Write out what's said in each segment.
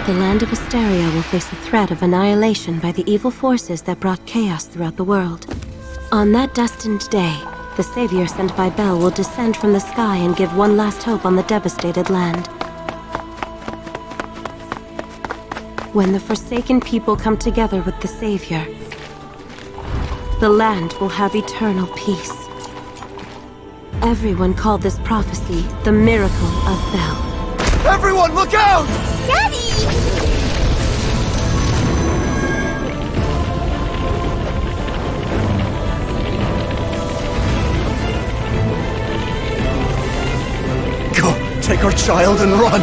The land of Asteria will face the threat of annihilation by the evil forces that brought chaos throughout the world. On that destined day, the savior sent by Bel will descend from the sky and give one last hope on the devastated land. When the forsaken people come together with the savior, the land will have eternal peace. Everyone called this prophecy the miracle of Bel. Everyone, look out! Daddy! Go, take our child and run!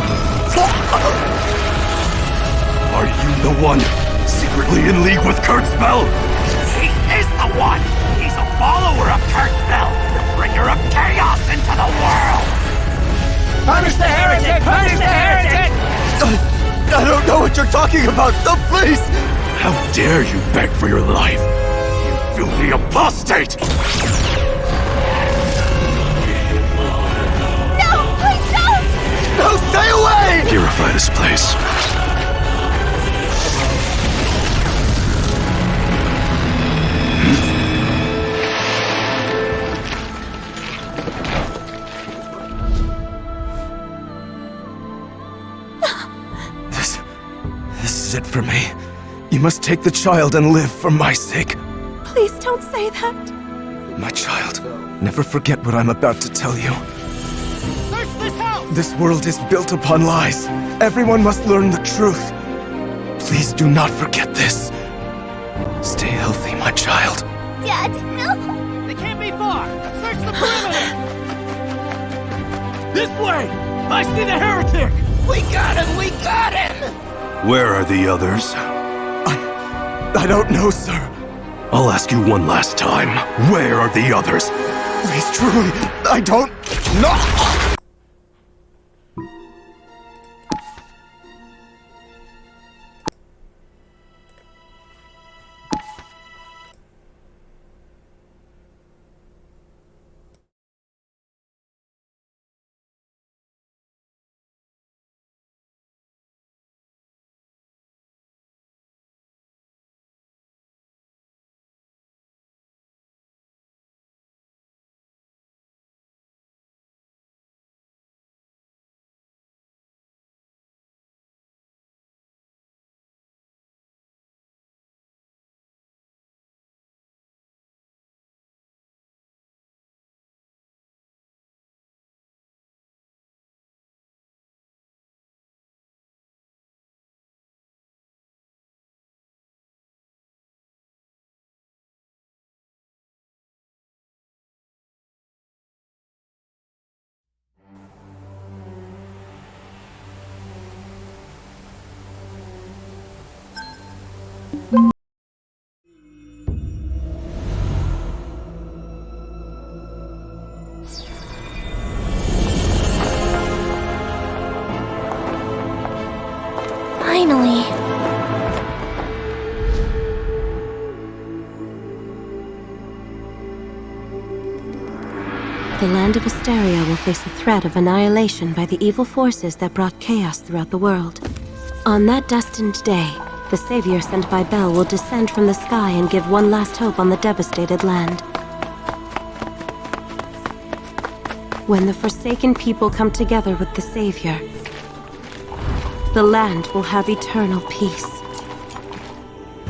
Are you the one secretly in league with Kurtz? He is the one! He's a follower of Kurtz, the bringer of chaos into the world! Punish the heretic! Punish the heretic! I don't know what you're talking about! No, please! How dare you beg for your life! You filthy apostate! No, please don't! No, stay away! Purify this place. This is it for me. You must take the child and live for my sake. Please don't say that. My child, never forget what I'm about to tell you. Search this house! This world is built upon lies. Everyone must learn the truth. Please do not forget this. Stay healthy, my child. Dad, no! They can't be far! Search the perimeter! This way! I see the heretic! We got him! We got him! Where are the others? I don't know, sir. I'll ask you one last time. Where are the others? Please, truly, I don't know. Finally. The land of Asteria will face the threat of annihilation by the evil forces that brought chaos throughout the world. On that destined day, the savior sent by Bel will descend from the sky and give one last hope on the devastated land. When the forsaken people come together with the savior, the land will have eternal peace.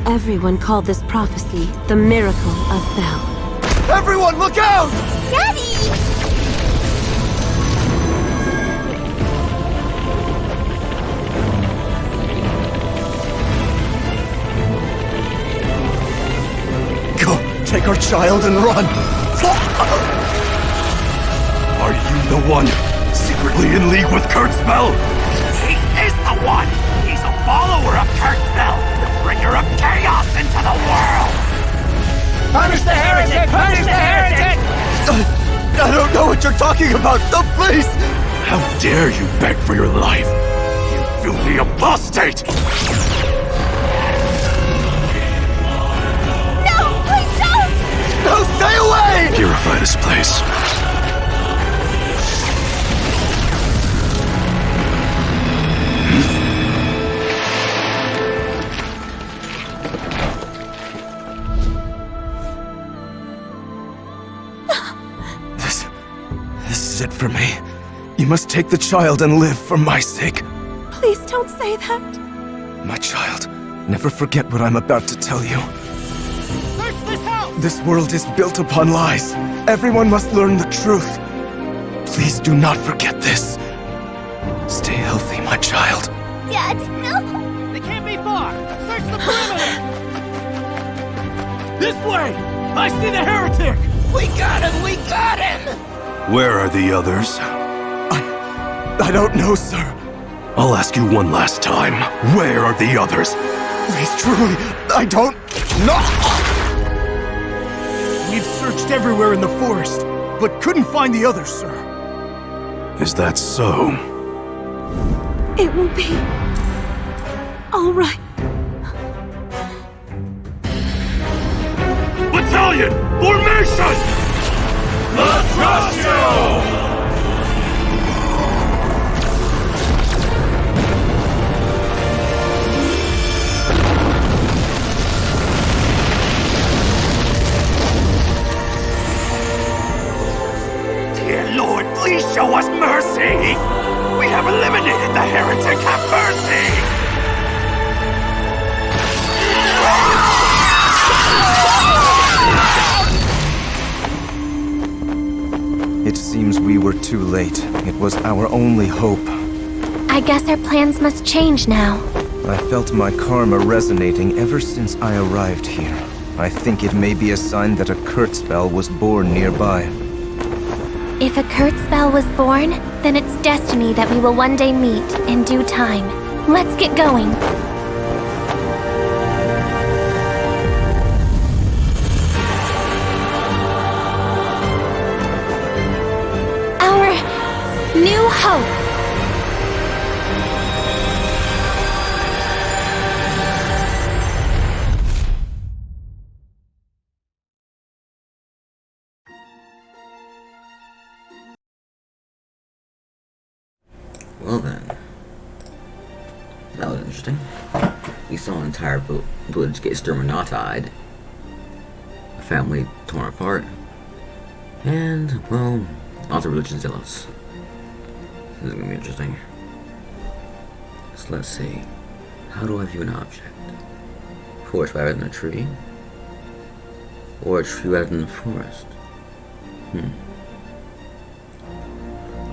Everyone called this prophecy the miracle of Bel. Everyone, look out! Daddy! Go, take our child and run! Are you the one secretly in league with Kurtz? He is the one! He's a follower of Kurtz, the bringer of chaos into the world! Punish the heretic! Punish the heretic! I don't know what you're talking about! No, please! How dare you beg for your life! You filthy apostate! No, please don't! No, stay away! Purify this place. This is it for me. You must take the child and live for my sake. Please don't say that. My child, never forget what I'm about to tell you. Search this house! This world is built upon lies. Everyone must learn the truth. Please do not forget this. Stay healthy, my child. Dad, no! They can't be far! Search the perimeter! This way! I see the heretic! We got him! We got him! Where are the others? I don't know, sir. I'll ask you one last time. Where are the others? Please, truly, I don't know. We've searched everywhere in the forest, but couldn't find the others, sir. Is that so? It will be all right. Battalion, formation! Let's rush you! Dear Lord, please show us mercy! We have eliminated the heretic, have mercy! It seems we were too late. It was our only hope. I guess our plans must change now. I felt my karma resonating ever since I arrived here. I think it may be a sign that a kurtz was born nearby. If a kurtz was born, then it's destiny that we will one day meet in due time. Let's get going. Our new hope. Well then, that was interesting. We saw an entire village get exterminated, a family torn apart, and, well, lots of religion zealots. This is gonna be interesting. So let's see. How do I view an object? Forest rather than a tree? Or a tree rather than a forest?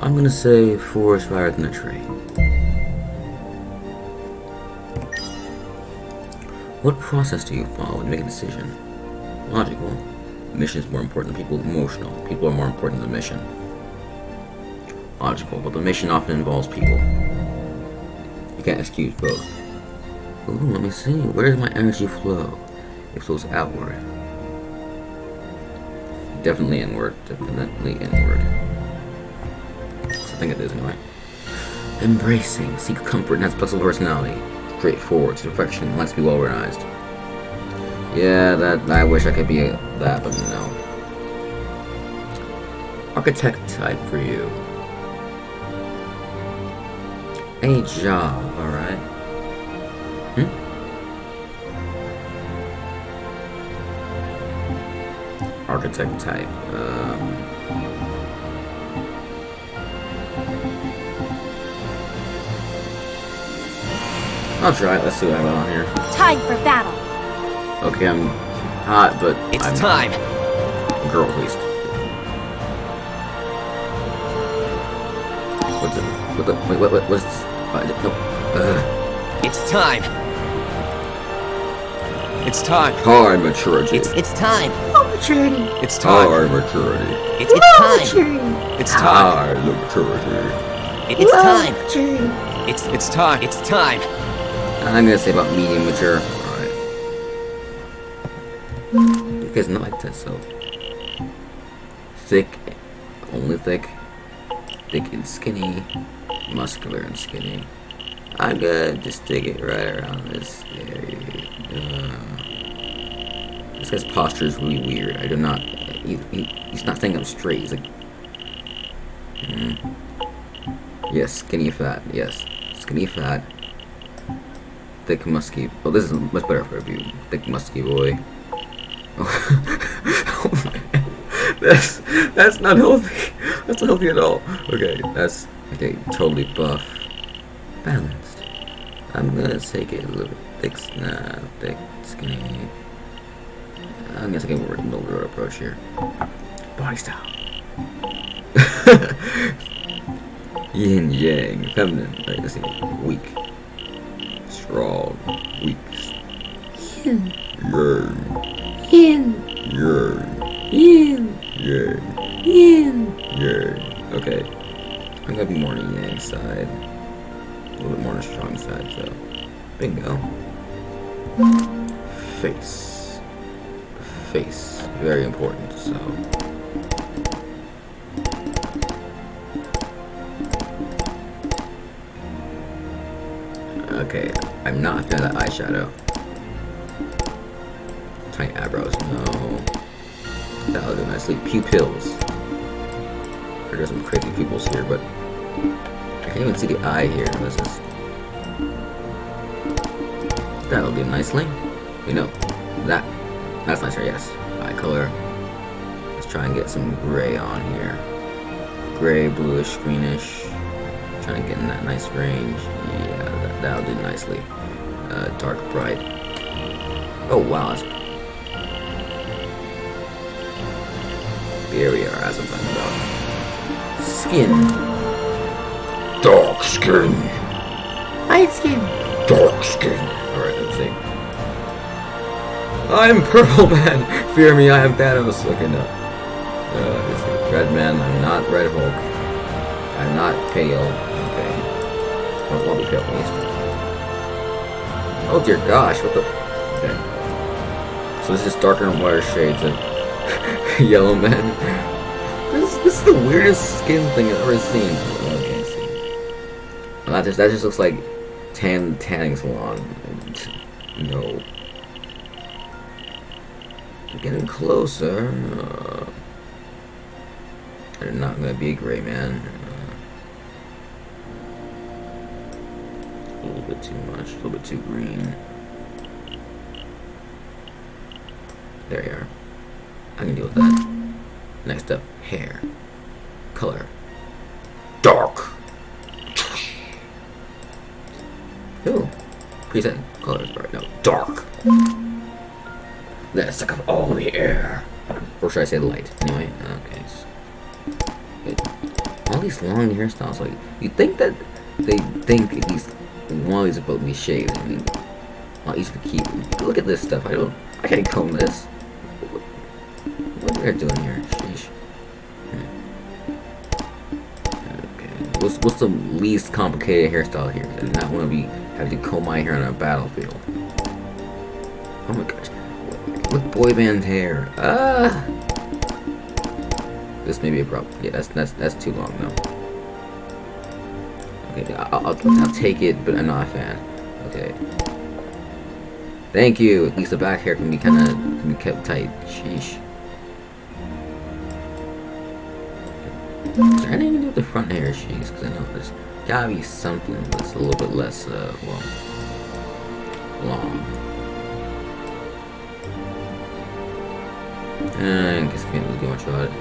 I'm gonna say forest rather than a tree. What process do you follow to make a decision? Logical. Mission is more important than people. Emotional. People are more important than the mission. Logical, but the mission often involves people. You can't excuse both. Ooh, let me see. Where does my energy flow? It flows outward. Definitely inward. Definitely inward. I think it is anyway. Embracing, seek comfort, and has flexible personality. Straightforward to perfection, must be well organized. Yeah, that I wish I could be that, but no. Architect type for you. A job, alright. Architect type, I'll try it. Let's see what I got on here. Time for battle. Okay, I'm hot, but I'm time. a girl at least. What's it? What's no? It's time. It's time. Hard maturity. It's time. Maturity. It's time. Hard maturity. It's time. It's time. Hard maturity. It's time. Maturity. It's time. It's time. I'm gonna say about medium mature. Alright. You guys not like that, so. Thick. Only thick. Thick and skinny. Muscular and skinny. I'm gonna just stick it right around this area. This guy's posture is really weird. I do not. He's not saying I'm straight. He's like. Yes, skinny fat. Yes, skinny fat. Thick musky. Oh, this is much better for a view. Thick musky boy. Oh, man. That's not healthy. That's not healthy at all. Okay, that's okay. Totally buff, balanced. I'm gonna take it a little bit thick, skinny. I'm gonna take a more middle road approach here. Body style. Yin yang, feminine. Right, let's see. Weak, strong, weak. Yin yang, yin yang. Okay, I'm gonna be more on the yang side, a little bit more on the strong side. So, bingo. Face, very important. So. Okay, I'm not a fan of that eyeshadow. Tiny eyebrows, no. That'll do nicely. Pupils. There's some crazy pupils here, but I can't even see the eye here. This is. That'll do nicely. You know, that's nicer, yes. Eye color. Let's try and get some gray on here. Gray, bluish, greenish. Trying to get in that nice range. Yeah, that'll do nicely. Dark, bright. Oh wow, that's... Here we are, as I'm talking about. Skin. Dark skin. Light skin. Dark skin. Alright, let's see. I'm Purple Man. Fear me, I am Thanos. Okay, no. Red Man. I'm not Red Hulk. I'm not pale. Okay. I don't want to be pale, please. Oh dear gosh, what the... Okay. So this is darker and whiter shades of Yellow Man. This is the weirdest skin thing I've ever seen. Okay, see. Well, that just looks like tanning salon. No. Getting closer. I'm not gonna be a gray man. A little bit too much, a little bit too green. There you are. I can deal with that. Next up, hair. Color. Dark. Ooh. Preset colors, right? No, dark. Let's suck up all the air. Or should I say light? Anyway, okay. All these long hairstyles, like, you think that they think at least one of these about me shaved. I mean, not easy to keep. Look at this stuff. I can't comb this. What are they doing here? Sheesh. Okay. What's the least complicated hairstyle here? I do not want to be having to comb my hair on a battlefield. Oh my gosh. Look, boy band hair. This may be a problem. Yeah, that's too long though. Okay, I'll take it, but I'm not a fan. Okay. Thank you. At least the back hair can be kept tight. Sheesh. Is there anything to do with the front hair, sheesh? Because I know there's gotta be something that's a little bit less, well, long. And I guess I can't do much about it.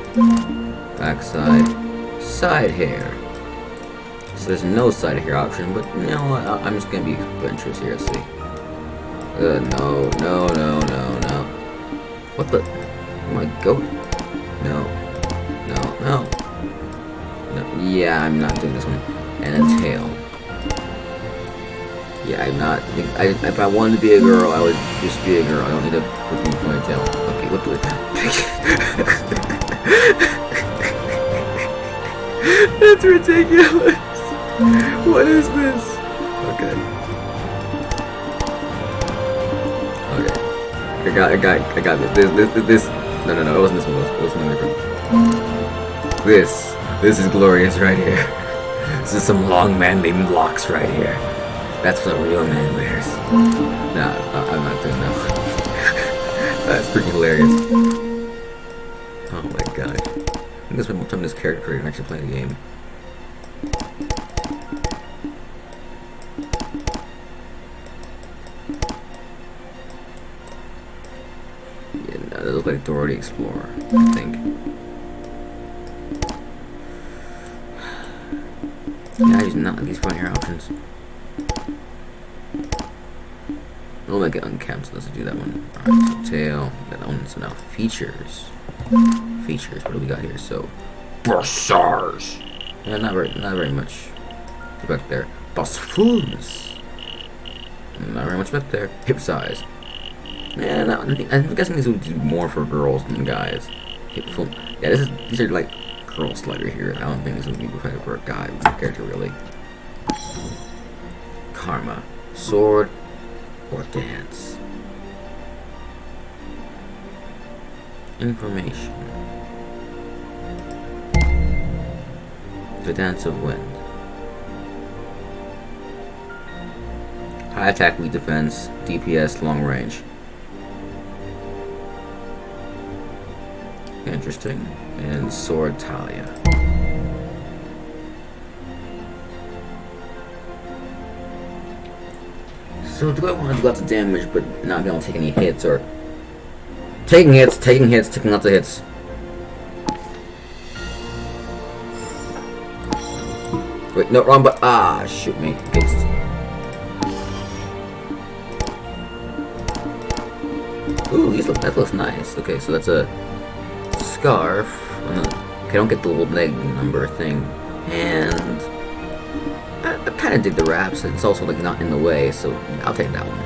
Back side. Side hair. So there's no side hair option, but you know what? I'm just gonna be adventurous here. Let's see. No. What the? Oh my goat? No. Yeah, I'm not doing this one. And a tail. Yeah, I'm not. If I wanted to be a girl, I would just be a girl. I don't need a freaking ponytail. Okay, what do That's ridiculous. What is this? Okay. I got it. This. No. It wasn't this one. It was something different. This is glorious right here. This is some long manly locks right here. That's what a real man wears. Nah, I'm not doing that. That's freaking hilarious. Oh my gosh. I'm gonna spend more time in this character creator and actually play the game. Yeah, no, they look like Dora the Explorer, I think. Yeah, I use not these frontier options. We'll make it unkempt, so let's do that one. Alright, so tail, that one. So now features. Features, what do we got here? So, Brassars! Yeah, not very much back there. Bossfuls! Not very much back there. Hip size. Yeah, no, I'm guessing these would do more for girls than guys. Hip full. Yeah, these are like girl slider here. I don't think this would be for a guy character really. Karma. Sword or dance. Information. The dance of wind. High attack, weak defense, DPS, long range. Interesting. And sword Talia. So do I want to do lots of damage but not be able to take any hits, or taking hits, taking lots of hits? Wait, no, wrong, but shoot me. Ooh, that looks nice. Okay, so that's a scarf. Okay, I don't get the little leg number thing, and I kind of dig the wraps. It's also like not in the way, so I'll take that one.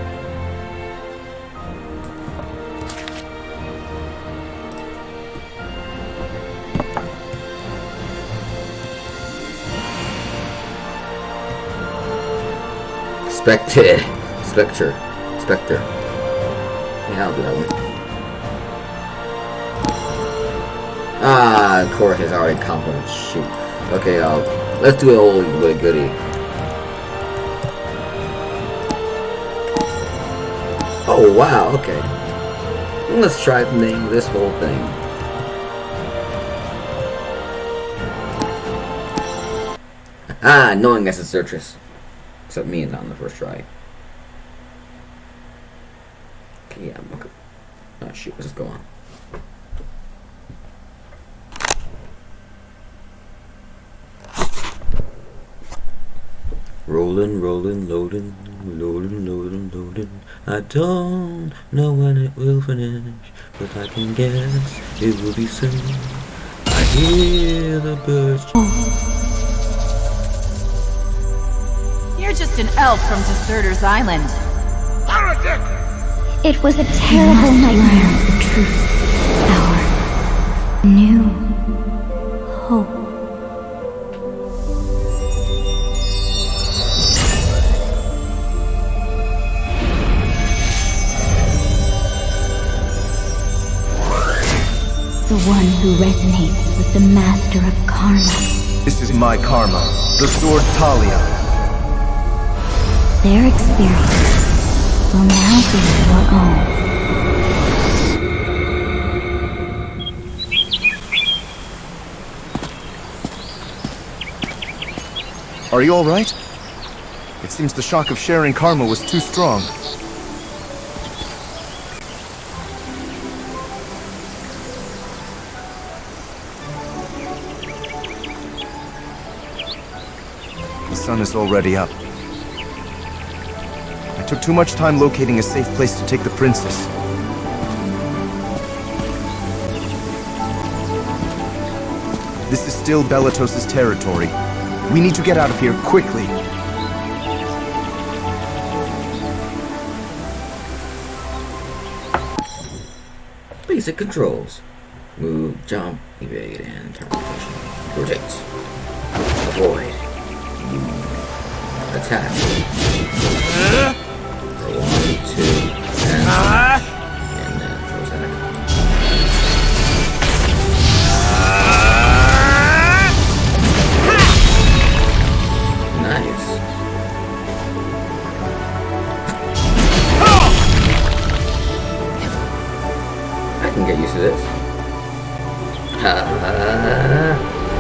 Spectre. Yeah, I'll do that one. Of course, it's already compliment. Shoot. Okay, let's do an old goodie. Oh wow, okay. Let's try the name of this whole thing. Knowing that's a Xertris. Except me, not on the first try. Okay, yeah, okay. Oh shoot, let's just go on. Rolling, loading. I don't know when it will finish, but I can guess it will be soon. I hear the birds. You're just an elf from Deserter's Island. Heretic! It was a terrible nightmare. The truth. Our new hope. The one who resonates with the master of karma. This is my karma, the sword Talia. Their experience will now be your own. Are you all right? It seems the shock of sharing karma was too strong. The sun is already up. I took too much time locating a safe place to take the princess. This is still Bellatos' territory. We need to get out of here quickly. Basic controls. Move, jump, evade, and teleportation. Rotate. Avoid. Attack. 1, 2, and then close that. Nice. I can get used to this.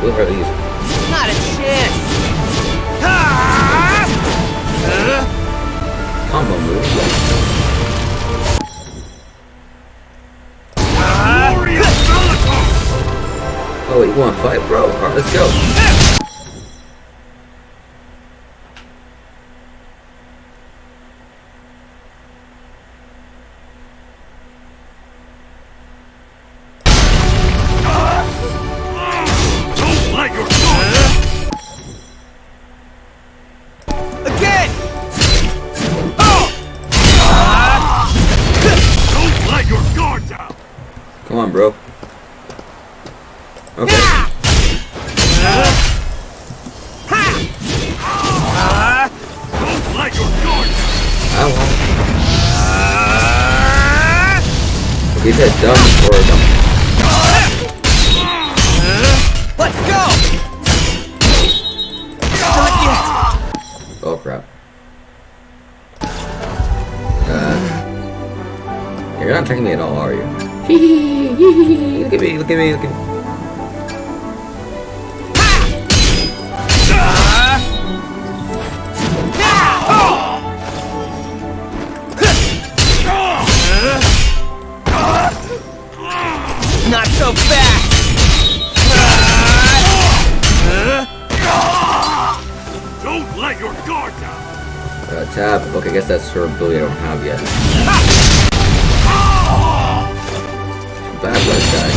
What are these? Not a chance! Combo move. Oh wait, you wanna fight, bro? Alright, let's go. Is that dumb or dumb? Let's go! Not yet! Oh crap. You're not attacking me at all, are you? Look at me, look at me, look at me. Not so fast! Don't let your guard down! Tab. Okay, I guess that's her ability I don't have yet. Bad luck, guys.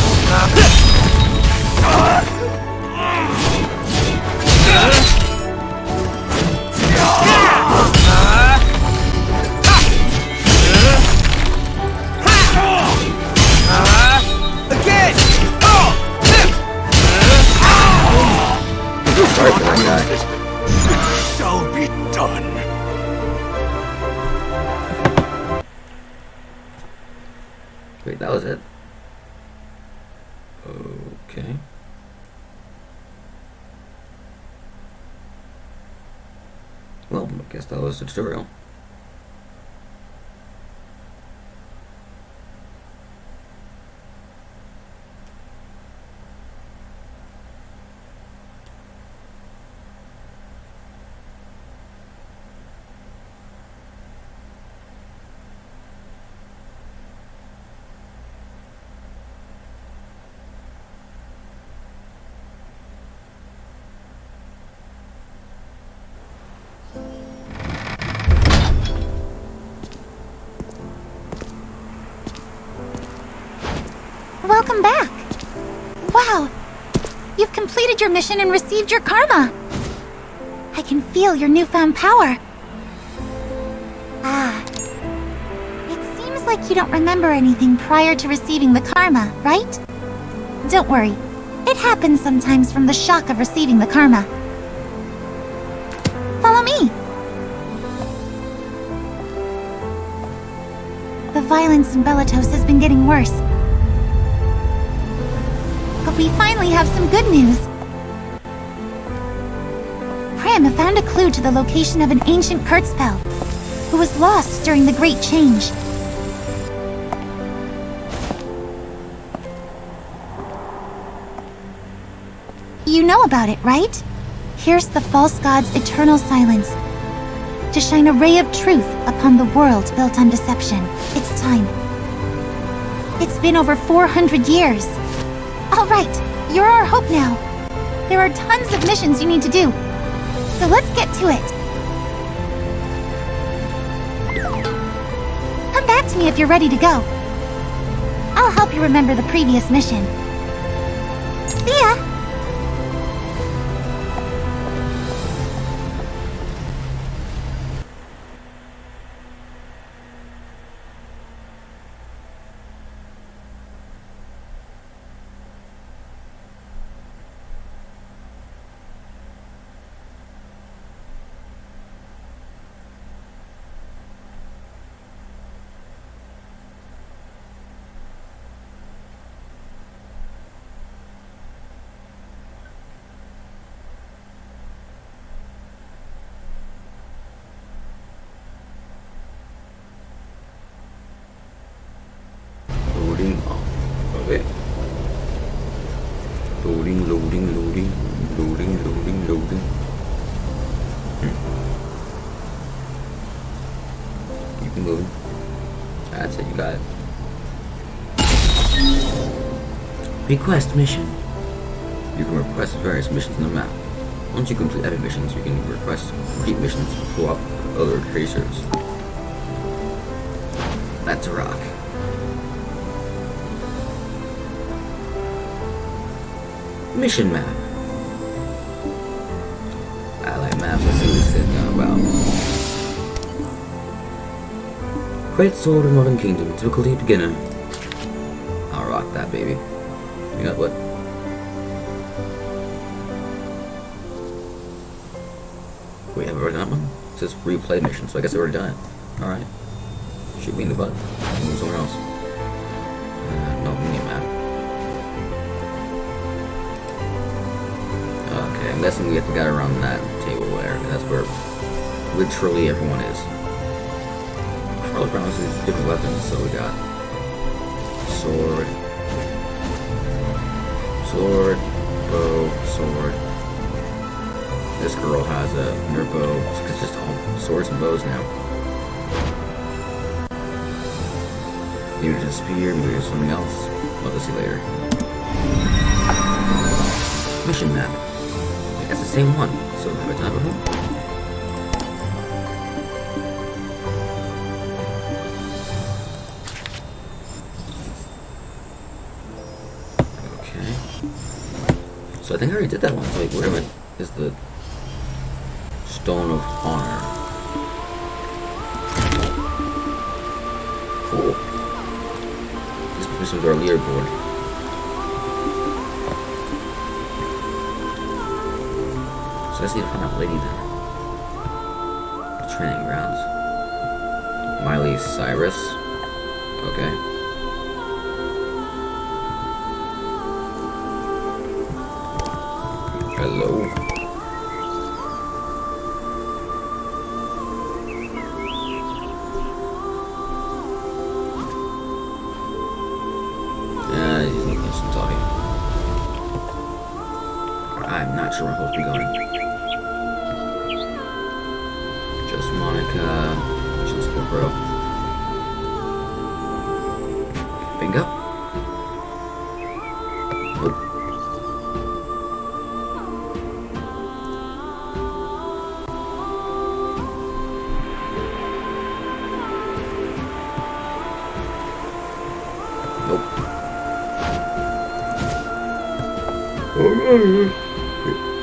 Again! Sorry for that guy. Shall be done. Wait, that was it? Okay. Well, I guess that was the tutorial. Welcome back. Wow. You've completed your mission and received your karma. I can feel your newfound power. Ah. It seems like you don't remember anything prior to receiving the karma, right? Don't worry. It happens sometimes from the shock of receiving the karma. Follow me. The violence in Belatos has been getting worse. But we finally have some good news. Prim found a clue to the location of an ancient kurtz who was lost during the Great Change. You know about it, right? Here's the false god's eternal silence, to shine a ray of truth upon the world built on deception. It's time. It's been over 400 years. All right, you're our hope now. There are tons of missions you need to do, so let's get to it. Come back to me if you're ready to go. I'll help you remember the previous mission. See ya! Loading on. Okay. Loading. You can move. That's it, you got it. Request mission. You can request various missions on the map. Once you complete every missions, you can request repeat missions to pull up other tracers. That's a rock. Mission map. I like maps. Let's see what this is about. Great Sword of Northern Kingdom. Difficulty beginner. I'll rock that, baby. You know what? Wait, have we already done that one? It says replay mission, so I guess I've already done it. Alright. Shoot me in the butt. Move somewhere else. I'm guessing we have to get around that table there, and that's where literally everyone is. All the grounds is different weapons, so we got sword, bow, sword. This girl has her bow. It's just all swords and bows now. Maybe there's a spear, maybe there's something else. We'll have to see later. Mission map. That's the same one. So have I done it before? Okay. So I think I already did that one. So like, where is the Stone of Honor? Cool. This is our leaderboard. So I just need to find that lady then. Training grounds. Miley Cyrus. Okay. Hello. Some talking. I'm not sure where I'm supposed to be going. Just Monica. Just go, bro. Bingo. Nope. Nope.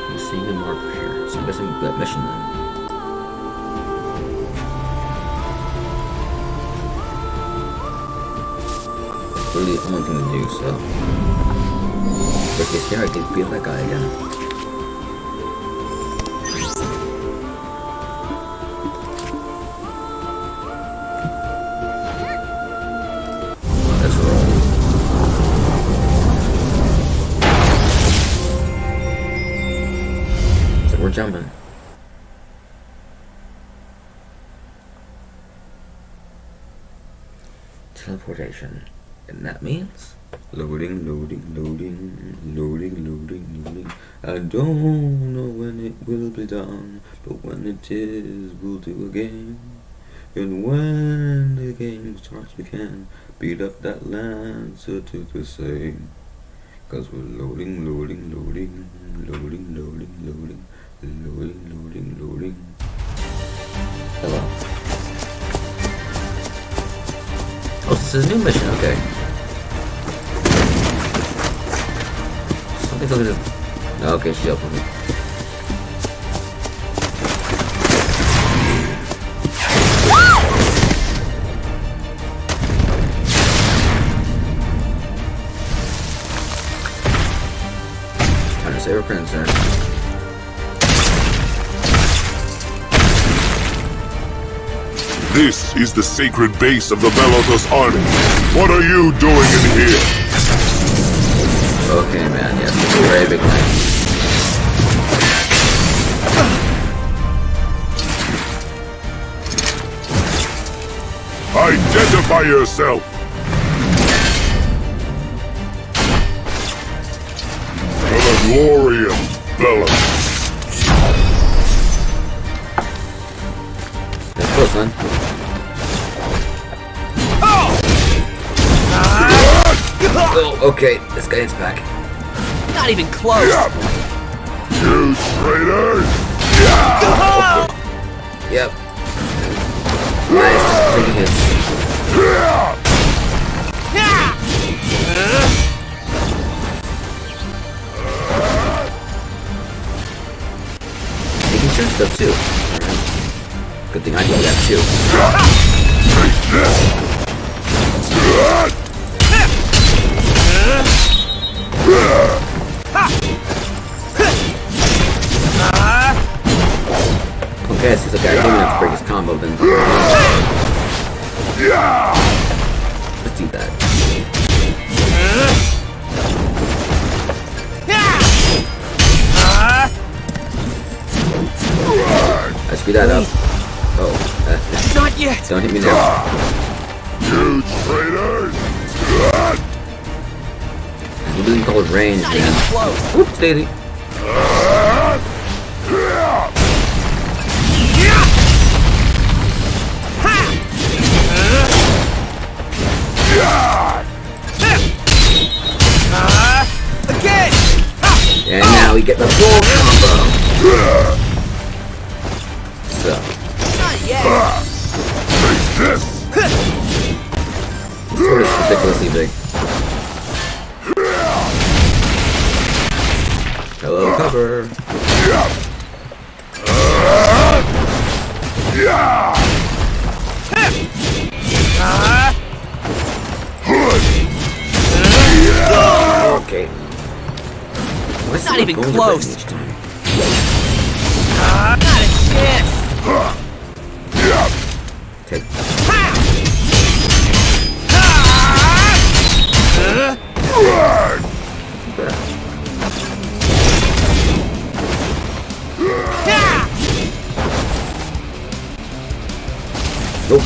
I'm seeing a marker here, so I'm guessing that mission then. It's really the only thing to do, so. Worst case scenario, I could beat that guy again. Let's roll. We're jumping. Teleportation. And that means loading. I don't know when it will be done, but when it is, we'll do a game. And when the game starts, we can beat up that Lancer to the same. Cause we're loading. Hello. Oh, this is a new mission, okay. Something's looking at... Okay, she helped me. Trying to save her princess. This is the sacred base of the Belotos army. What are you doing in here? Okay, man, yes, it's a very big night. Identify yourself! For the glory of Belotos. That's close, man. Oh, okay, this guy hits back. Not even close. You traitors! Yep. Nice, taking hits. He can shoot stuff too. Good thing I do that too. Okay, it seems like I didn't have to break his combo then. Let's do that. Speed that up. Oh, Not yet. don't hit me now. You traitors! It's really called range, Not even man. close. Oops, Daisy. Again. And now we get the full combo. So, Not yet. Take this! this sword is ridiculously big. Hello, cover. Okay. What's Not the even bones are close. breaking each time? Not a chance. Take. Nope.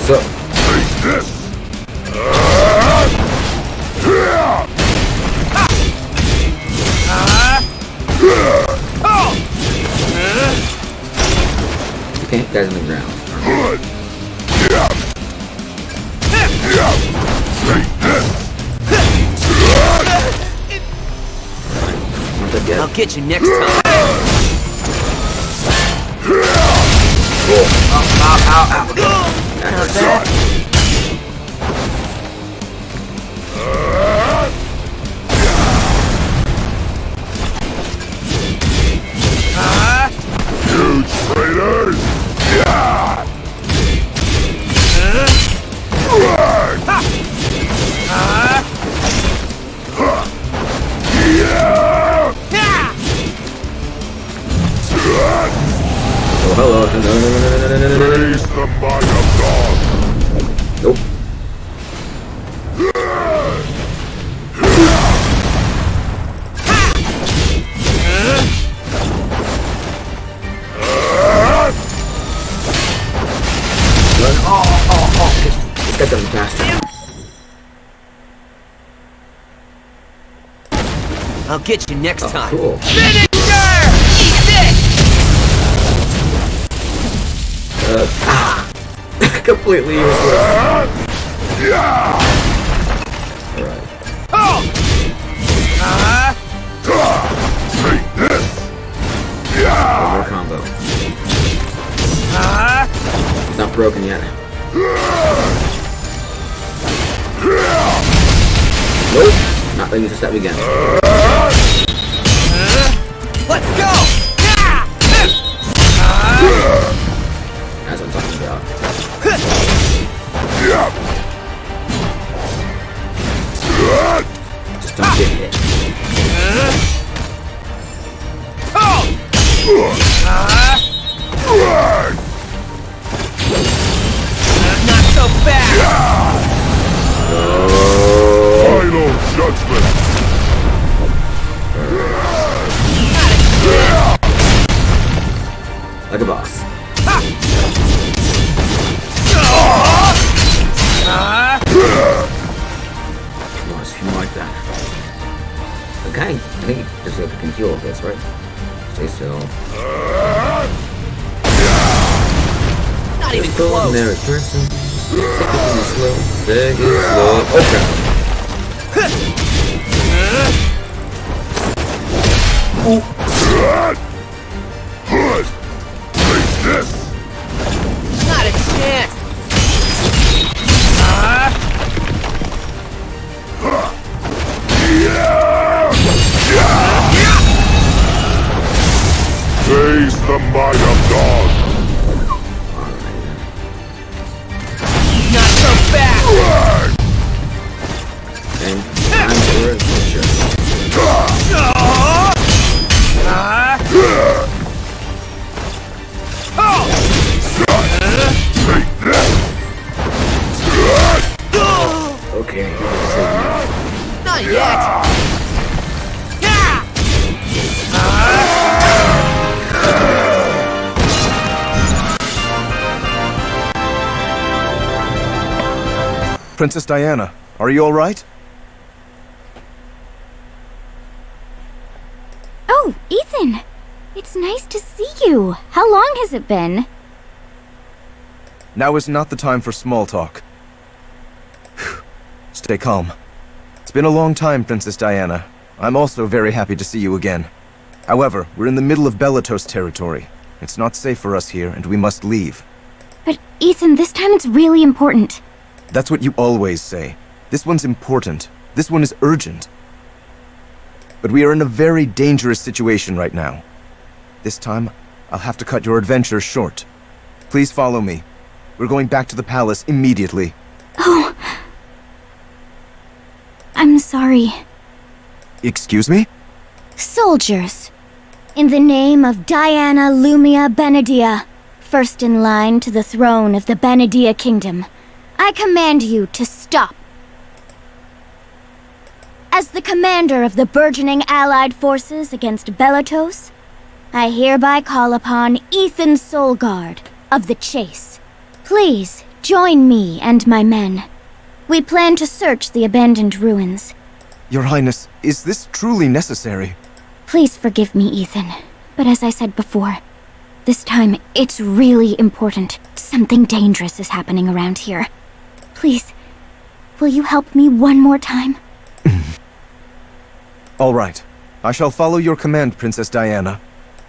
So. Take this! You can't hit guys on the ground. Good! Take this! Not that yet. I'll get you next time. Ow, ow, ow. That hurts. You traitors! Oh, hello. No. Face the might of God! Nope. Run. Oh. This guy doesn't faster. I'll get you next Oh, time. cool. Finisher! Eat this! Completely useless. Alright. Take this! One more combo. It's not broken yet. Nope. Not letting you to step again. Let's go! That's what I'm talking about. Just don't get hit. Not so fast! Final judgment! Like a boss. Come on, just a few more like that. Okay, I think there's like a can heal this, right? Stay still. Not even Just go in close. there, person. Take it easy slow. Take it slow. Okay. Good! Take this! Not a chance. Face the might of God! Not so fast. And I'm for adventure. Take this! Okay. Not yet. Princess Diana, are you alright? Oh, Ethan! It's nice to see you. How long has it been? Now is not the time for small talk. Stay calm. It's been a long time, Princess Diana. I'm also very happy to see you again. However, we're in the middle of Bellatos territory. It's not safe for us here, and we must leave. But Ethan, this time it's really important. That's what you always say. This one's important. This one is urgent. But we are in a very dangerous situation right now. This time, I'll have to cut your adventure short. Please follow me. We're going back to the palace immediately. Oh. I'm sorry. Excuse me? Soldiers. In the name of Diana Lumia Benedia, first in line to the throne of the Benedia Kingdom, I command you to stop. As the commander of the burgeoning allied forces against Bellatos, I hereby call upon Ethan Solgard of the Chase. Please join me and my men. We plan to search the abandoned ruins. Your Highness, is this truly necessary? Please forgive me, Ethan. But as I said before, this time it's really important. Something dangerous is happening around here. Please, will you help me one more time? All right. I shall follow your command, Princess Diana.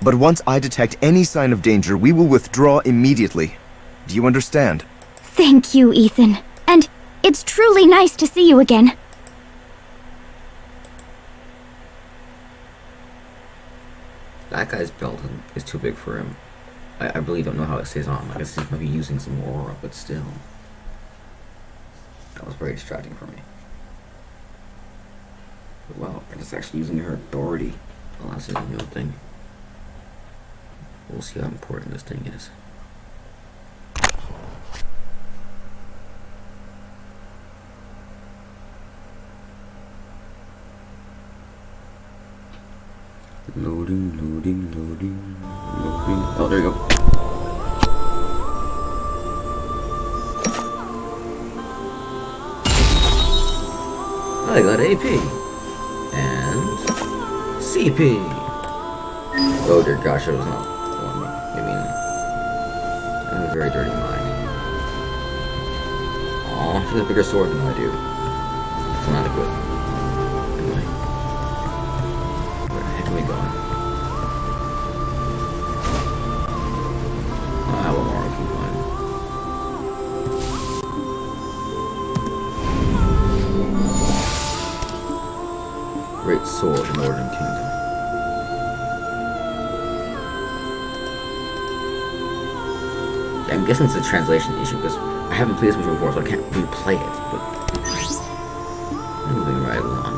But once I detect any sign of danger, we will withdraw immediately. Do you understand? Thank you, Ethan. And it's truly nice to see you again. That guy's belt is too big for him. I really don't know how it stays on. I guess he might be using some aura, but still. That was very distracting for me. But wow, it's actually using her authority. Well, that's a new thing. We'll see how important this thing is. Loading, loading, loading, loading. Oh, there you go. I got AP and CP. Oh dear gosh, it was not one. I mean, I have a very dirty mind. Aw, she has a bigger sword than I do. It's not good. Anyway, where the heck are we going? Ah, one more. Keep going. Great sword in Northern Kingdom. Yeah, I'm guessing it's a translation issue because I haven't played this mission before, so I can't replay it. But moving right along.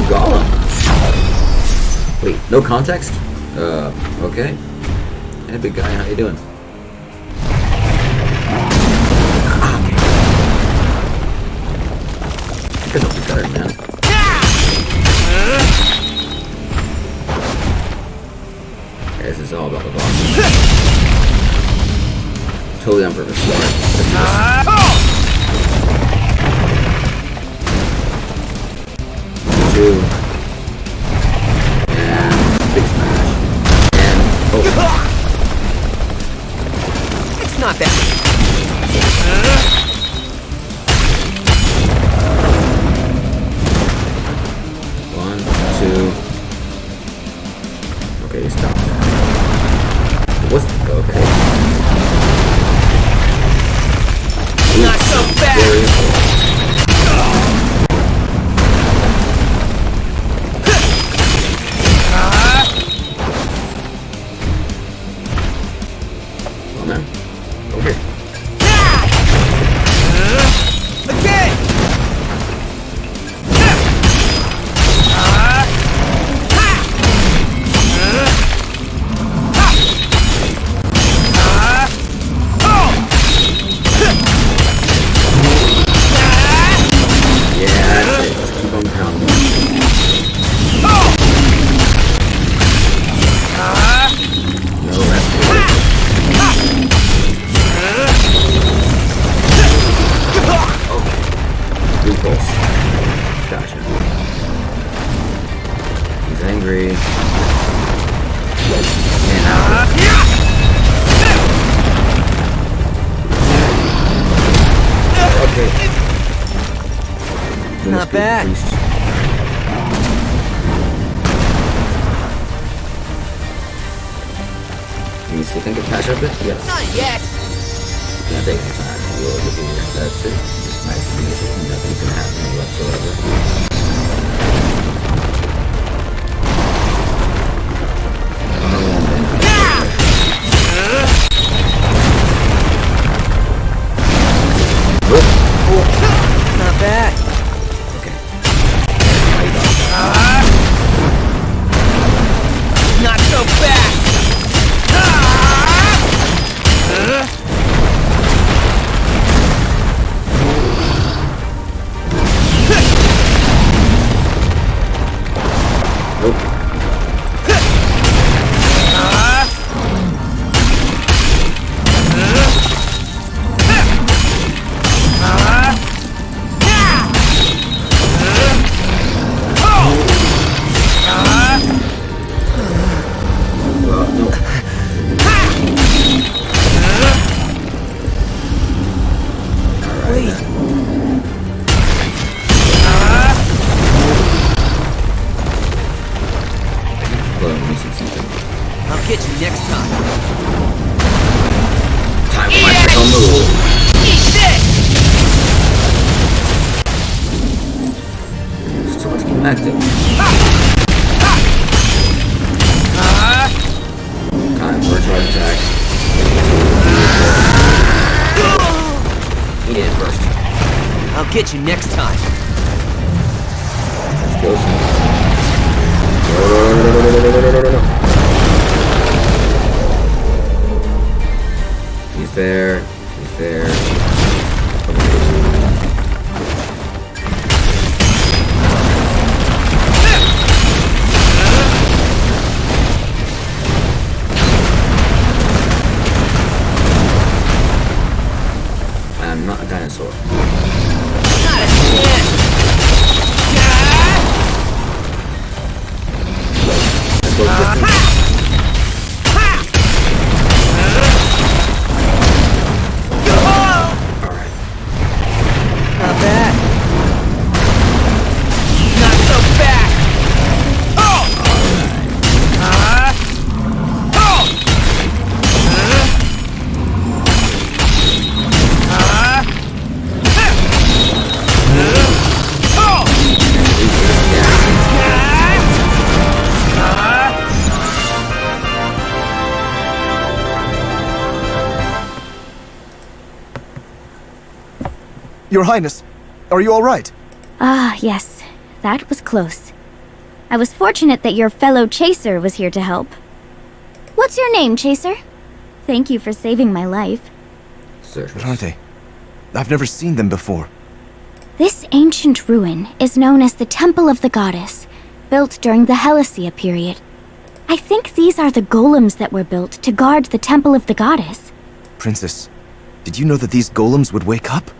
Golem. Wait, no context? Okay. Hey, big guy, how you doing? You guys don't be better, man. Okay, this is all about the boss. Totally on purpose. Two. And big smash. And oh. It's not that. One, two. Okay, stop. What's okay? Not so bad. angry. And okay. Not bad. You still think it catch up it? Yes. Not yet. Can't take the time. You'll be here. That's it. It's nice to meet you. Nothing's gonna happen whatsoever. Not bad. Okay. Not so bad. I'll get you next time. Time for my final move. Eat this! So let's get back to time for a charge attack. He did it first. I'll get you next time. Let's go. He's there. He's there. I'm not a dinosaur. Not a chance. Let's go distance. Not bad. Not so bad. Oh! Your Highness, are you all right? Ah, yes. That was close. I was fortunate that your fellow Chaser was here to help. What's your name, Chaser? Thank you for saving my life. What are they? I've never seen them before. This ancient ruin is known as the Temple of the Goddess, built during the Helicia period. I think these are the golems that were built to guard the Temple of the Goddess. Princess, did you know that these golems would wake up?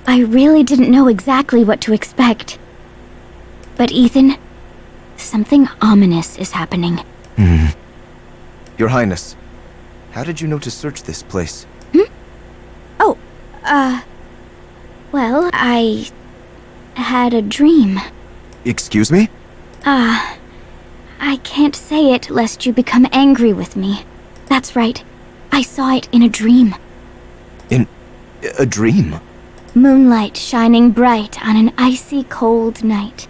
I really didn't know exactly what to expect. But Ethan, something ominous is happening. Your Highness, how did you know to search this place? Oh, well, I had a dream. Excuse me? I can't say it lest you become angry with me. That's right. I saw it in a dream. In a dream? Moonlight shining bright on an icy cold night.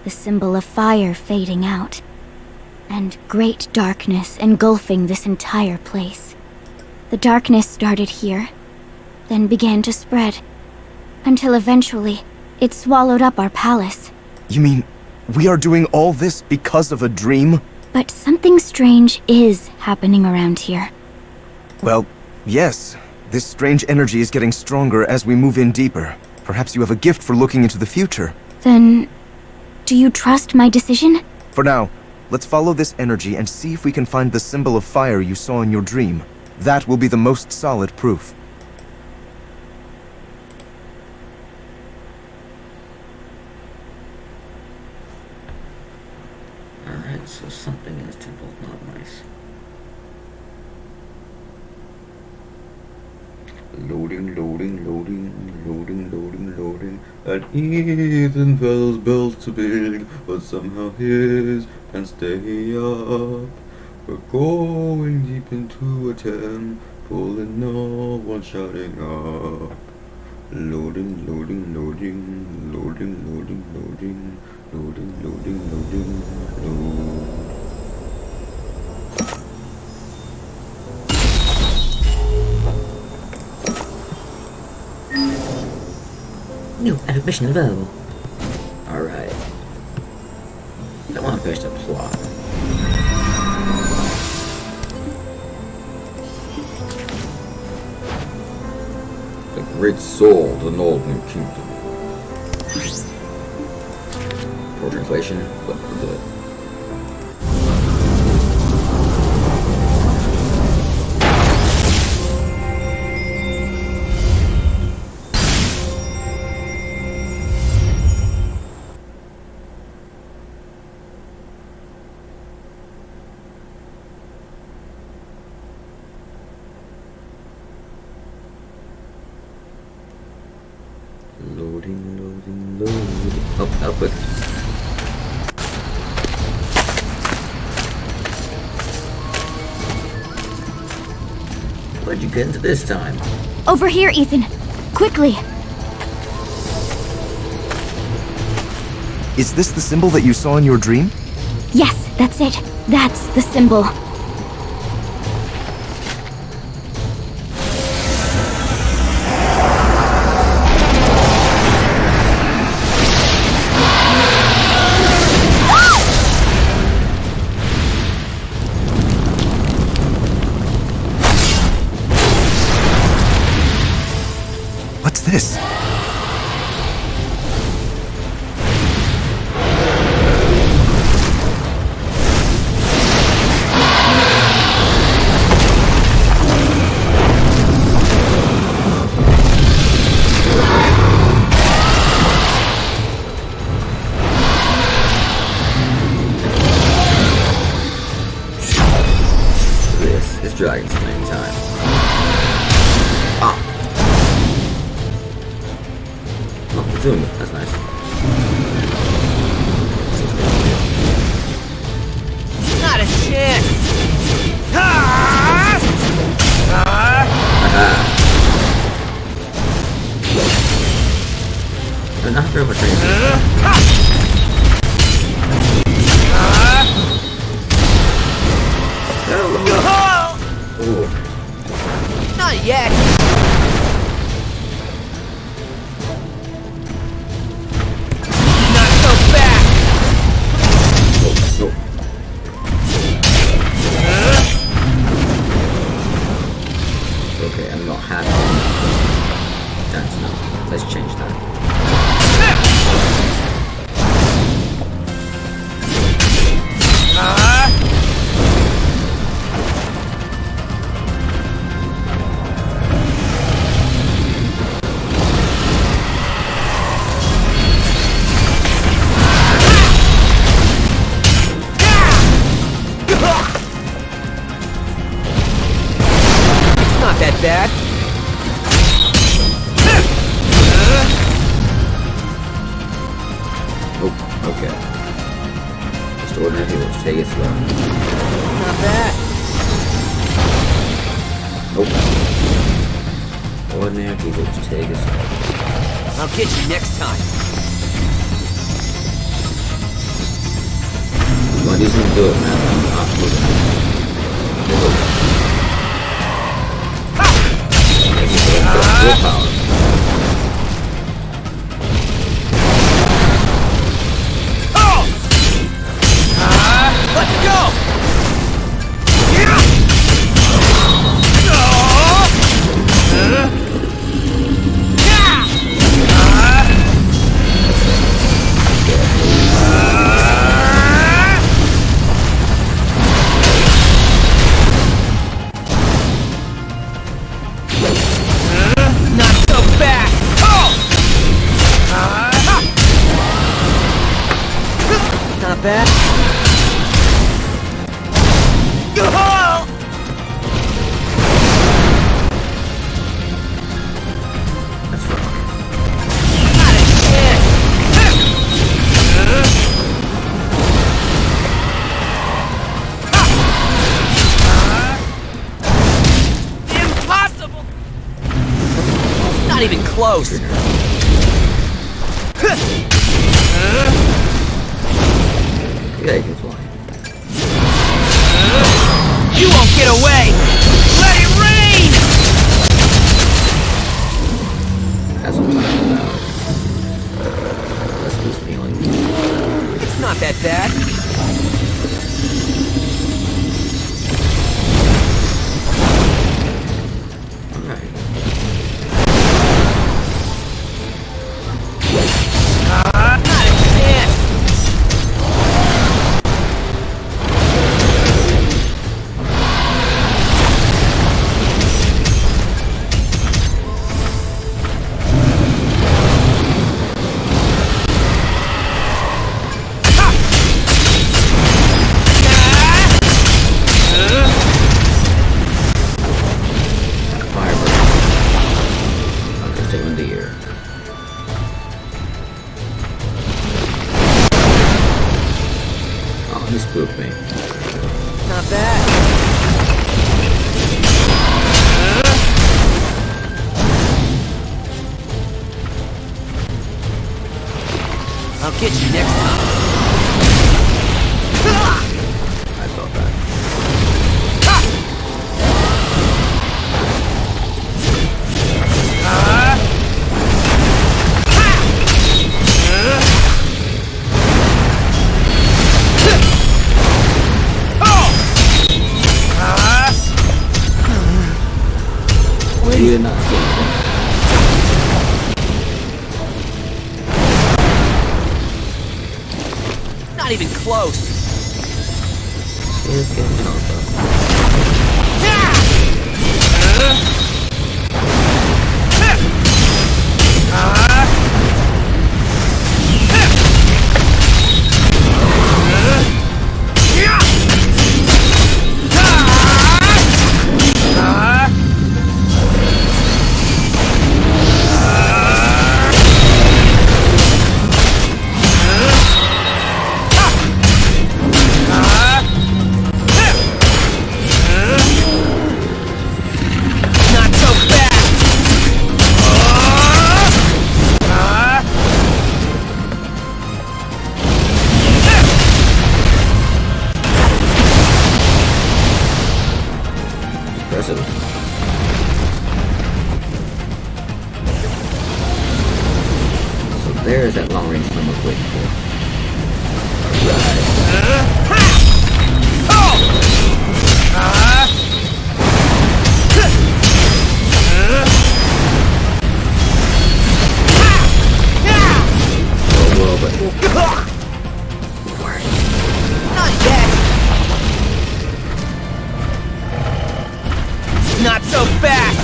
The symbol of fire fading out. And great darkness engulfing this entire place. The darkness started here, then began to spread, until eventually it swallowed up our palace. You mean we are doing all this because of a dream? But something strange is happening around here. Well, yes. This strange energy is getting stronger as we move in deeper. Perhaps you have a gift for looking into the future. Then, do you trust my decision? For now, let's follow this energy and see if we can find the symbol of fire you saw in your dream. That will be the most solid proof. Okay, so something in this temple is not nice. Loading. At Ethan Fell's bells to build, but somehow his and stay up. We're going deep into a temple and no one shouting up. Loading. New animation available. Alright. I want to finish the plot. The great soul of the Northern Kingdom. Poor translation, but we're good. Loading. Up quick. Where'd you get into this time? Over here, Ethan. Quickly. Is this the symbol that you saw in your dream? Yes, that's it. That's the symbol. What's this? This is Dragon Slaying time. Oh, zoom. That's nice. Not a chance! They're not very much range. Ooh. Not yet! Not so fast! Nope. Okay, I'm not happy. That's not. Let's change that. Not that bad. Oh, okay. Just ordinary healers. Take it slow. Not bad. Nope. Ordinary healers. Take it slow. I'll get you next time. Well, these ones do it, man. I'm not moving. Willpower. Let's go! Not so fast! Not bad. close. Yeah, you can fly. You won't get away! Let it rain! That's what I'm talking about. Let's lose feeling. It's not that bad. Alright. Not a chance! Spook me. Not bad. I'll get you next time. I felt that. You did not see anything. Not even close. It's getting close. So there's that long range film I was waiting for. Not yet. Not so fast.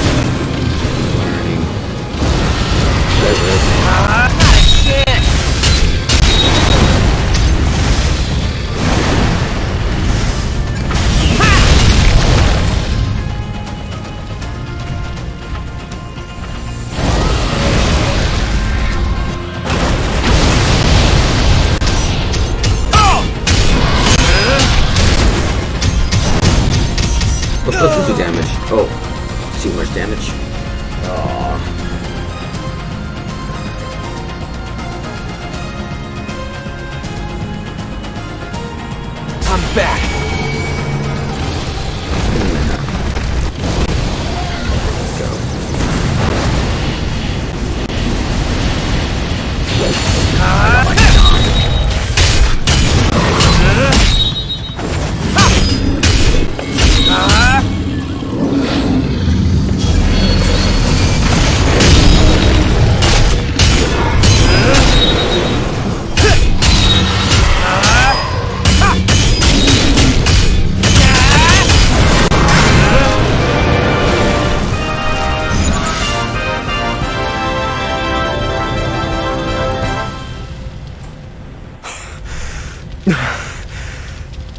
Not a chance. What's supposed to do damage? Oh, too much damage. Oh. I'm back.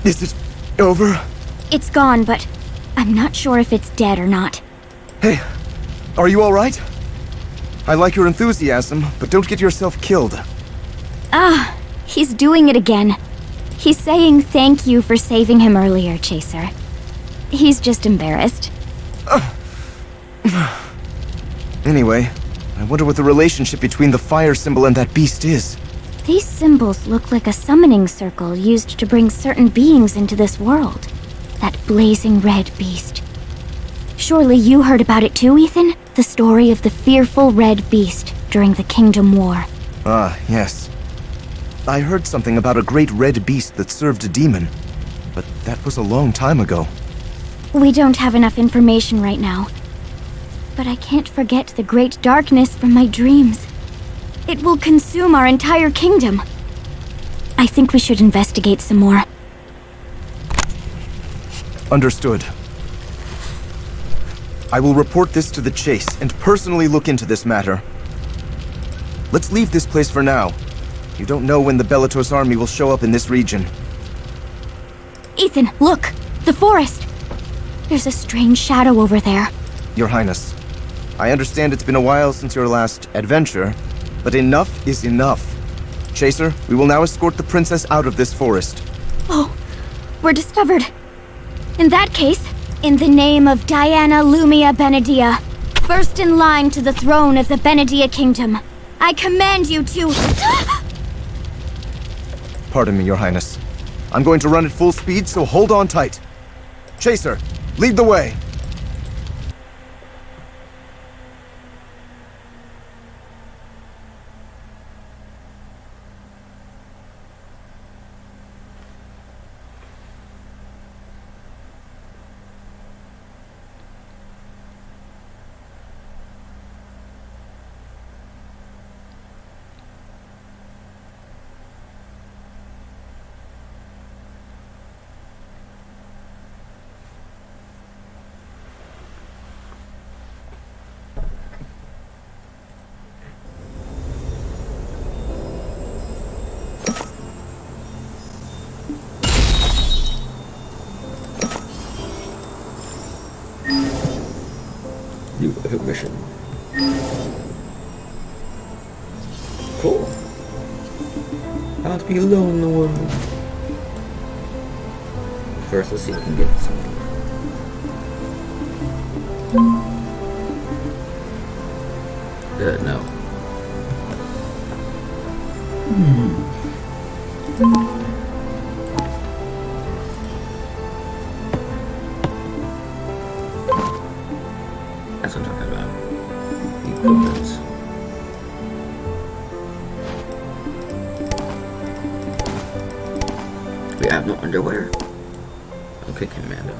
Is it over? It's gone, but I'm not sure if it's dead or not. Hey, are you alright? I like your enthusiasm, but don't get yourself killed. Ah, he's doing it again. He's saying thank you for saving him earlier, Chaser. He's just embarrassed. Anyway, I wonder what the relationship between the fire symbol and that beast is. These symbols look like a summoning circle used to bring certain beings into this world. That blazing red beast. Surely you heard about it too, Ethan? The story of the fearful red beast during the Kingdom War. Ah, yes. I heard something about a great red beast that served a demon, but that was a long time ago. We don't have enough information right now. But I can't forget the great darkness from my dreams. It will consume our entire kingdom. I think we should investigate some more. Understood. I will report this to the Chase and personally look into this matter. Let's leave this place for now. You don't know when the Bellatos army will show up in this region. Ethan, look! The forest! There's a strange shadow over there. Your Highness, I understand it's been a while since your last adventure, but enough is enough. Chaser, we will now escort the princess out of this forest. Oh, we're discovered. In that case, in the name of Diana Lumia Benedia, first in line to the throne of the Benedia Kingdom, I command you to... Pardon me, Your Highness. I'm going to run at full speed, so hold on tight. Chaser, lead the way. New mission. Cool. I want to be alone in the world. First, let's see if we can get something. No. That's what I'm talking about. Equipment. We have no underwear. Okay, Commando.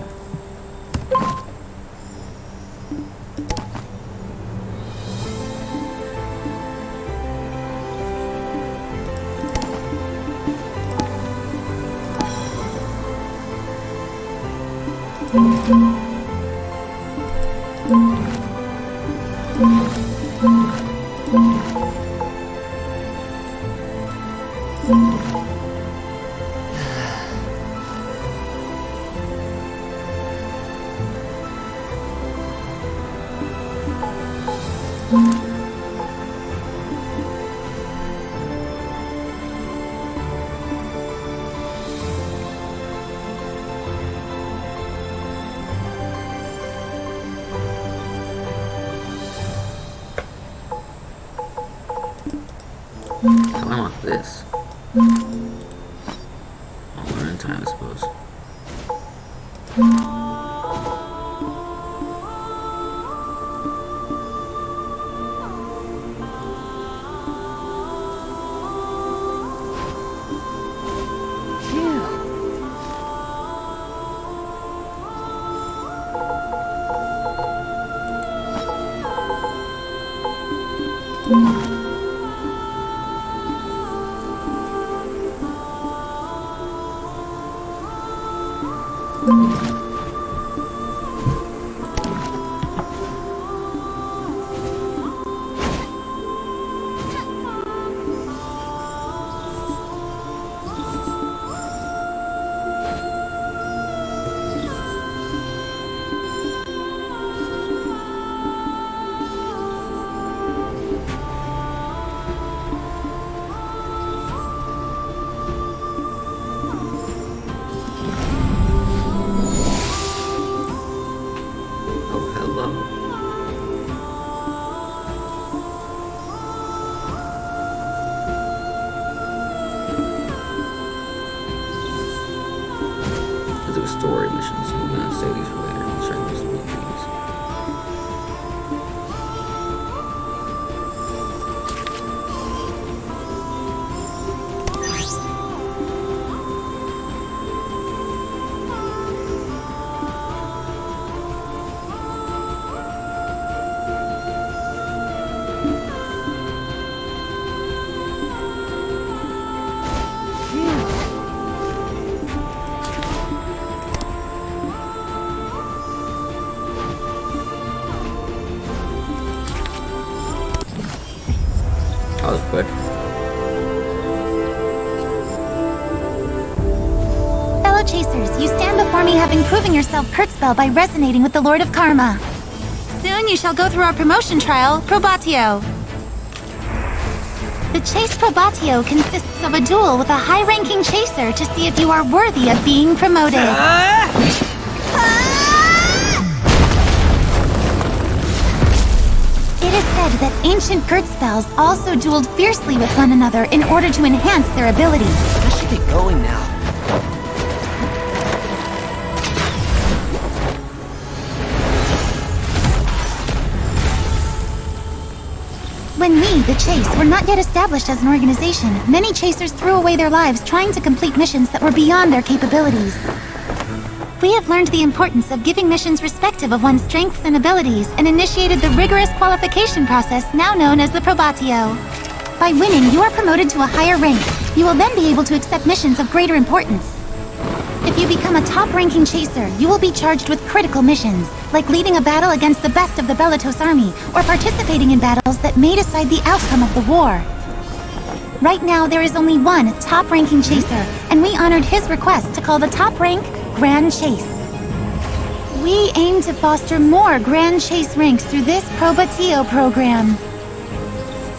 I want this. I'll learn in time, I suppose. do story missions. I'm gonna save these for later. I'll try these movies. That was quick. Fellow Chasers, you stand before me having proven yourself Kurtzbell by resonating with the Lord of Karma. Soon you shall go through our promotion trial, Probatio. The Chase Probatio consists of a duel with a high-ranking chaser to see if you are worthy of being promoted. It is said that ancient Kurtzbells also dueled fiercely with one another in order to enhance their abilities. I should get going now. When we, the Chase, were not yet established as an organization, many Chasers threw away their lives trying to complete missions that were beyond their capabilities. We have learned the importance of giving missions respective of one's strengths and abilities and initiated the rigorous qualification process now known as the Probatio. By winning, you are promoted to a higher rank. You will then be able to accept missions of greater importance. If you become a top-ranking Chaser, you will be charged with critical missions, like leading a battle against the best of the Bellatos army, or participating in battles that may decide the outcome of the war. Right now, there is only one top-ranking Chaser, and we honored his request to call the top rank Grand Chase. We aim to foster more Grand Chase ranks through this Probatio program.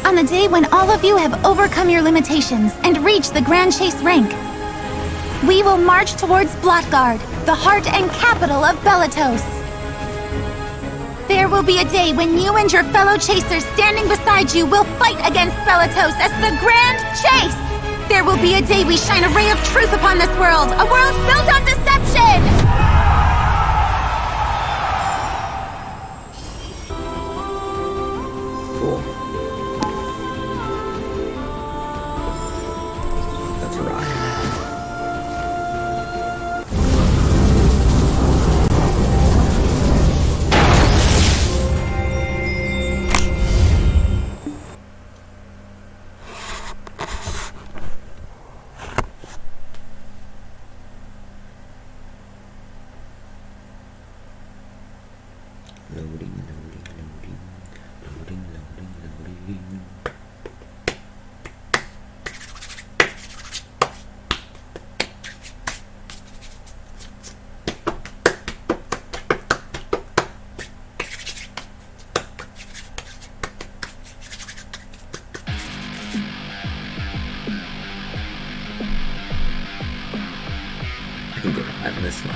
On the day when all of you have overcome your limitations and reached the Grand Chase rank, we will march towards Blottgard, the heart and capital of Bellatos. There will be a day when you and your fellow Chasers standing beside you will fight against Bellatos as the Grand Chase! There will be a day we shine a ray of truth upon this world, a world built on deception! Cool. That's right. Loading. I can go live on this long.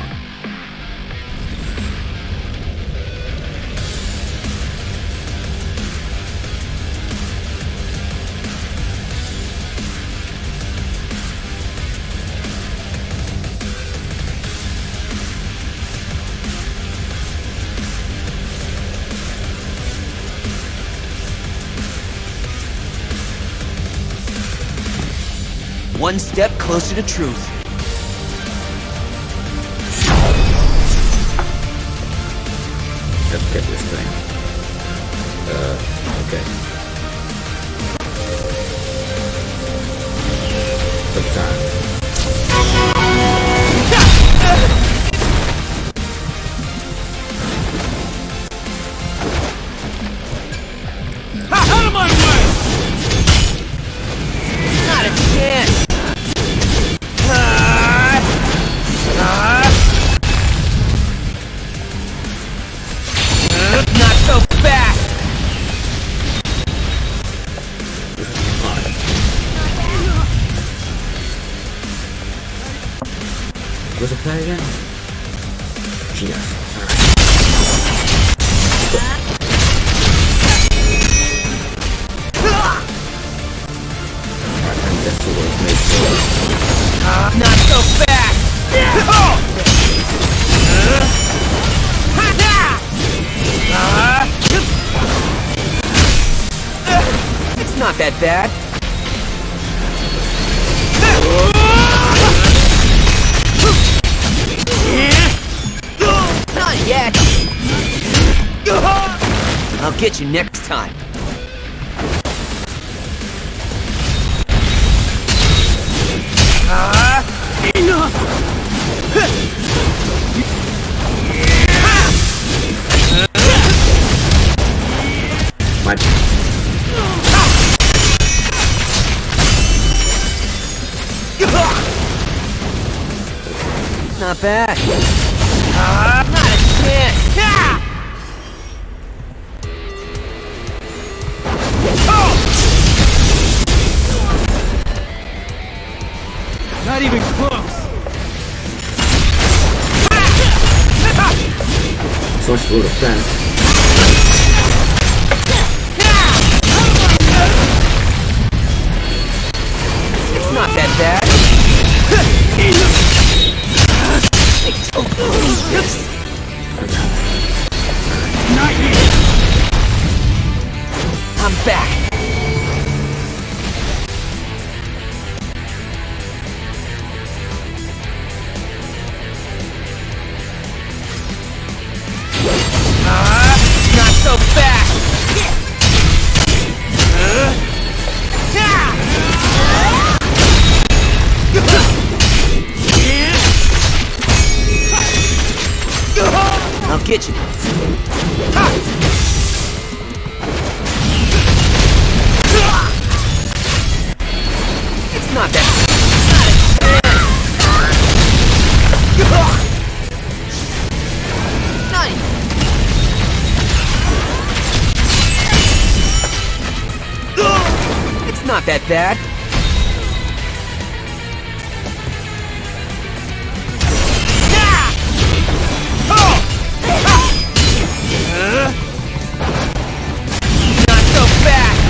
One step closer to truth. Let's get this thing. Okay. Good time. Out of my way! Not a chance! Not so fast! Was it play again? Yes. Not so fast! bad. Not yet. I'll get you next time. Enough! My Not bad. Not a chance. Not even close. so much for defense. It's not that bad. Not here. I'm back. Not so fast. I'll get you. It's not that. It's not that bad. Not so fast!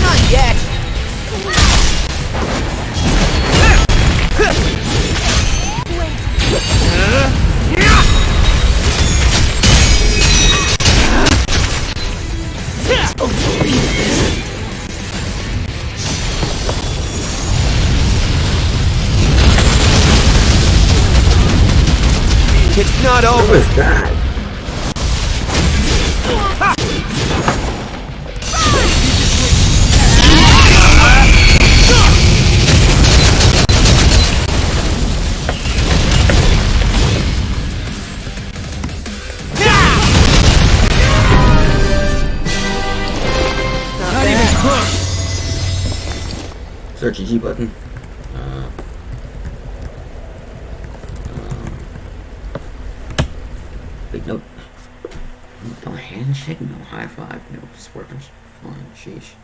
Not yet! It's not over. What was that? Not even close. Search G button. Big note. No handshake, no high five, no swerving. Fine, sheesh.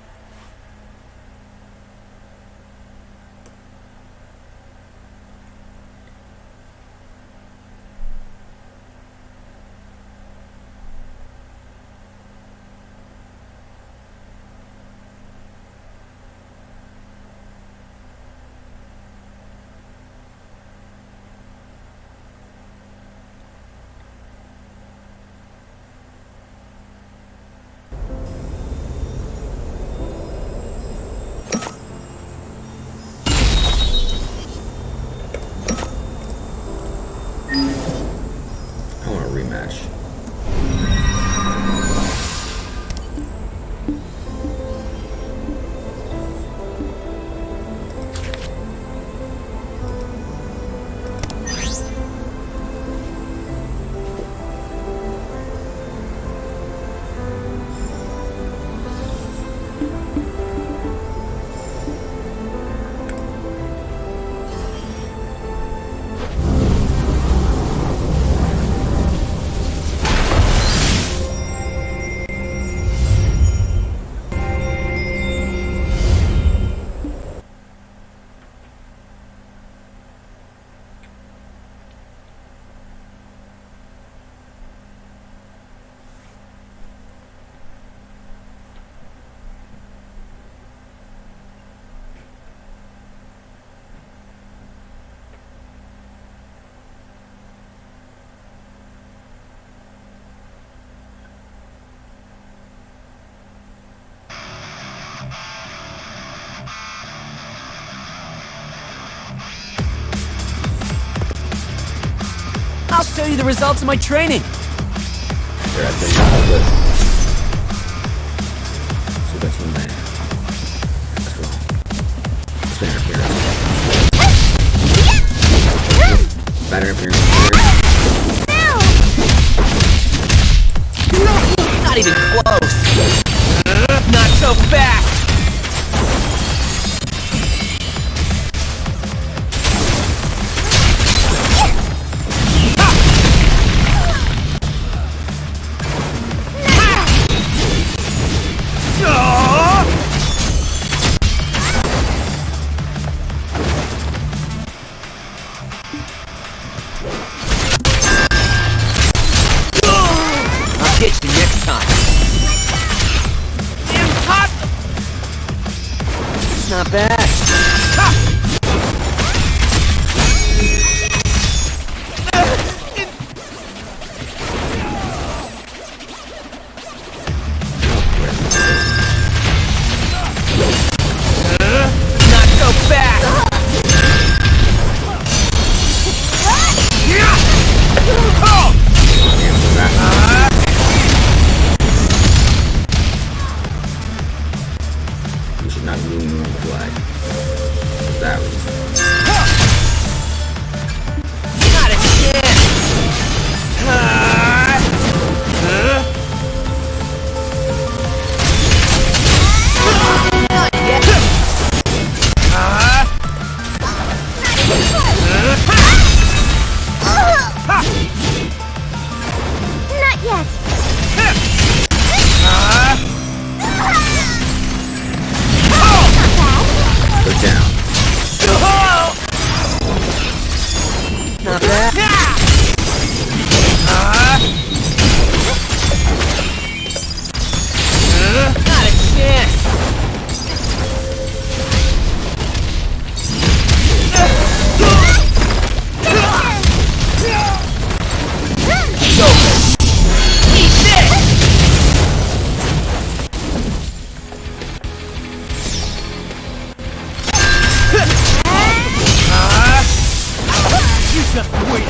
I'll show you the results of my training. They're at the good. So that's one man. That's wrong. It's been interference. Bad interference. Not even close. Not so fast. I'll get you next time. Impossible! It's not bad. Not so fast! You should not be leaning on the flag. For that reason. Not a chance! Not yet! Not yet. Go down. Not bad. Not a chance. It's over. Eat this. You just wait.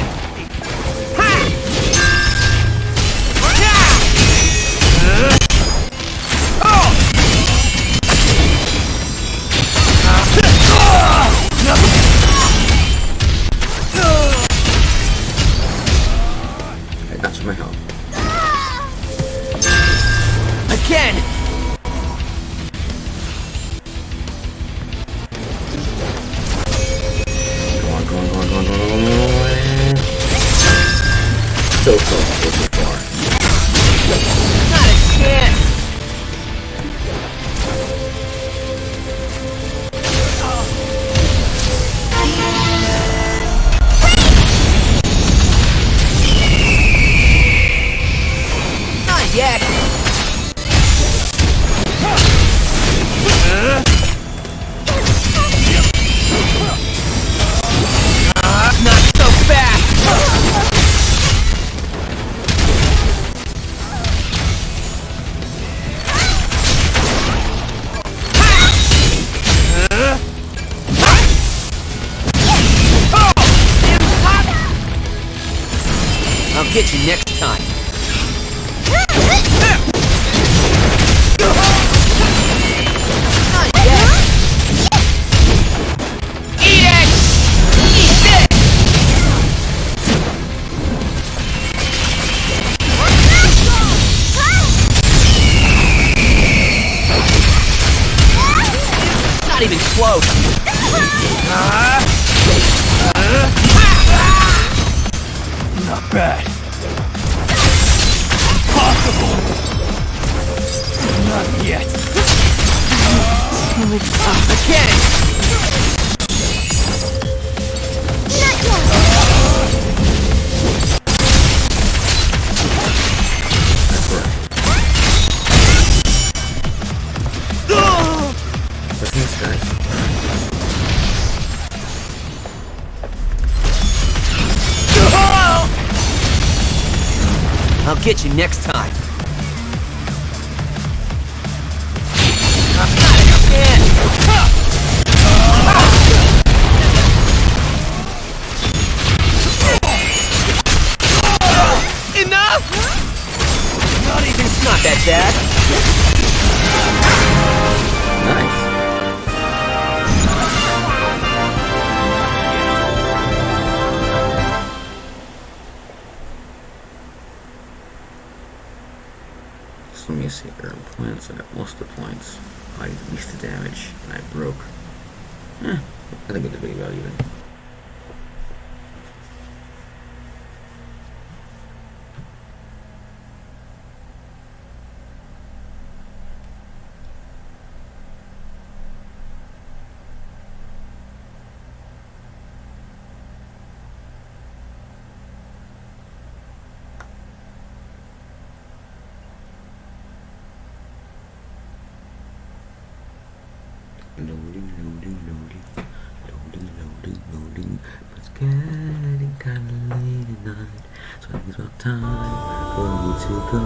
Hey, that's my help. Again. Go on, go on, go on, go on, go on, go on, go on. So close, so far. Not a chance. Not yet. Not so fast. I'll get you next time. Not yet. Eat it! Eat this! Not even close. Not bad. Impossible. Not yet. Again. What's this, guys? I'll get you next time. Not a chance. points, I got most of the points. I did least the damage, and I broke. I think it's pretty well even. Loading. It's getting kinda late at night, so I think it's about time for me to go.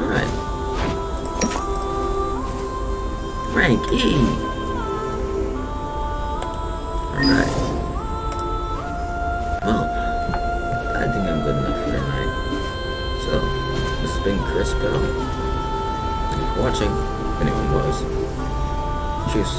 Alright. Rank E! Alright. Well, I think I'm good enough for tonight. So, this has been Kurtz Bell. Thank you for watching, if anyone was. Cheers.